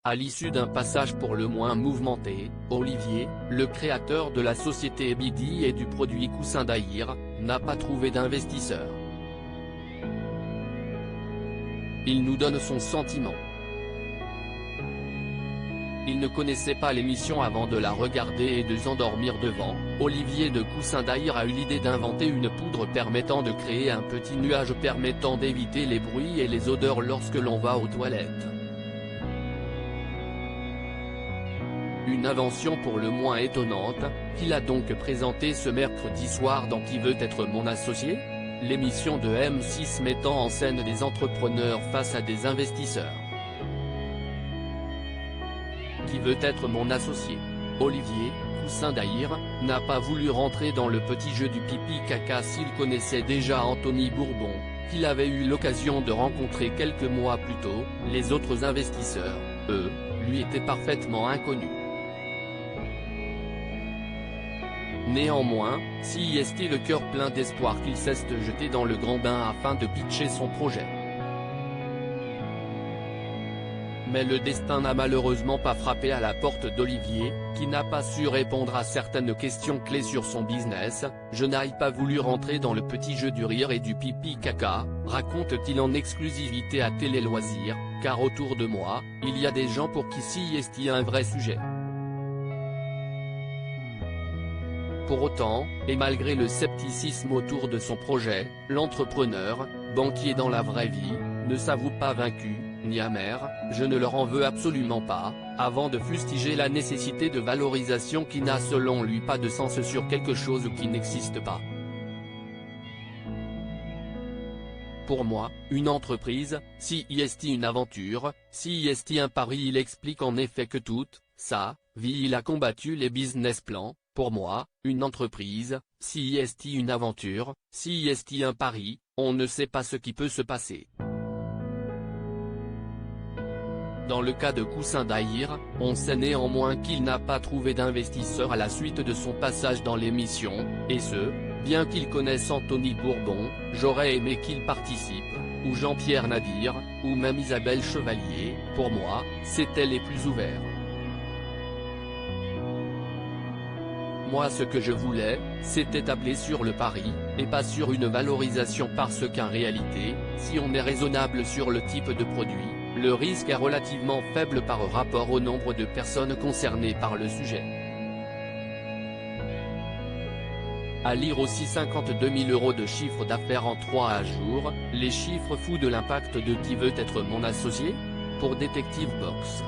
À l'issue d'un passage pour le moins mouvementé, Olivier, le créateur de la société Ebidi et du produit Coussin d'Aïr, n'a pas trouvé d'investisseur. Il nous donne son sentiment. Il ne connaissait pas l'émission avant de la regarder et de s'endormir devant. Olivier de Coussin d'Aïr a eu l'idée d'inventer une poudre permettant de créer un petit nuage permettant d'éviter les bruits et les odeurs lorsque l'on va aux toilettes. Une invention pour le moins étonnante, qu'il a donc présentée ce mercredi soir dans Qui veut être mon associé ? L'émission de M6 mettant en scène des entrepreneurs face à des investisseurs. Qui veut être mon associé ? Olivier, Coussin d'Aïr, n'a pas voulu rentrer dans le petit jeu du pipi-caca s'il connaissait déjà Anthony Bourbon, qu'il avait eu l'occasion de rencontrer quelques mois plus tôt. Les autres investisseurs, eux, lui étaient parfaitement inconnus. Néanmoins, si est-il le cœur plein d'espoir qu'il s'est jeté dans le grand bain afin de pitcher son projet. Mais le destin n'a malheureusement pas frappé à la porte d'Olivier, qui n'a pas su répondre à certaines questions clés sur son business. Je n'ai pas voulu rentrer dans le petit jeu du rire et du pipi-caca, raconte-t-il en exclusivité à Télé Loisirs, car autour de moi, il y a des gens pour qui c'est un vrai sujet. Pour autant, et malgré le scepticisme autour de son projet, l'entrepreneur, banquier dans la vraie vie, ne s'avoue pas vaincu, ni amer. Je ne leur en veux absolument pas, avant de fustiger la nécessité de valorisation qui n'a selon lui pas de sens sur quelque chose qui n'existe pas. Pour moi, une entreprise, si est une aventure, si est un pari. Il explique en effet que toute sa vie il a combattu les business plans. Pour moi, une entreprise, si est une aventure, si est un pari, on ne sait pas ce qui peut se passer. Dans le cas de Coussin d'Aïr, on sait néanmoins qu'il n'a pas trouvé d'investisseur à la suite de son passage dans l'émission, et ce, bien qu'il connaisse Anthony Bourbon. J'aurais aimé qu'il participe, ou Jean-Pierre Nadir, ou même Isabelle Chevalier. Pour moi, c'étaient les plus ouverts. Moi ce que je voulais, c'était tabler sur le pari, et pas sur une valorisation parce qu'en réalité, si on est raisonnable sur le type de produit, le risque est relativement faible par rapport au nombre de personnes concernées par le sujet. À lire aussi 52 000 € de chiffre d'affaires en 3 jours, les chiffres fous de l'impact de Qui veut être mon associé ? Pour Détective Box.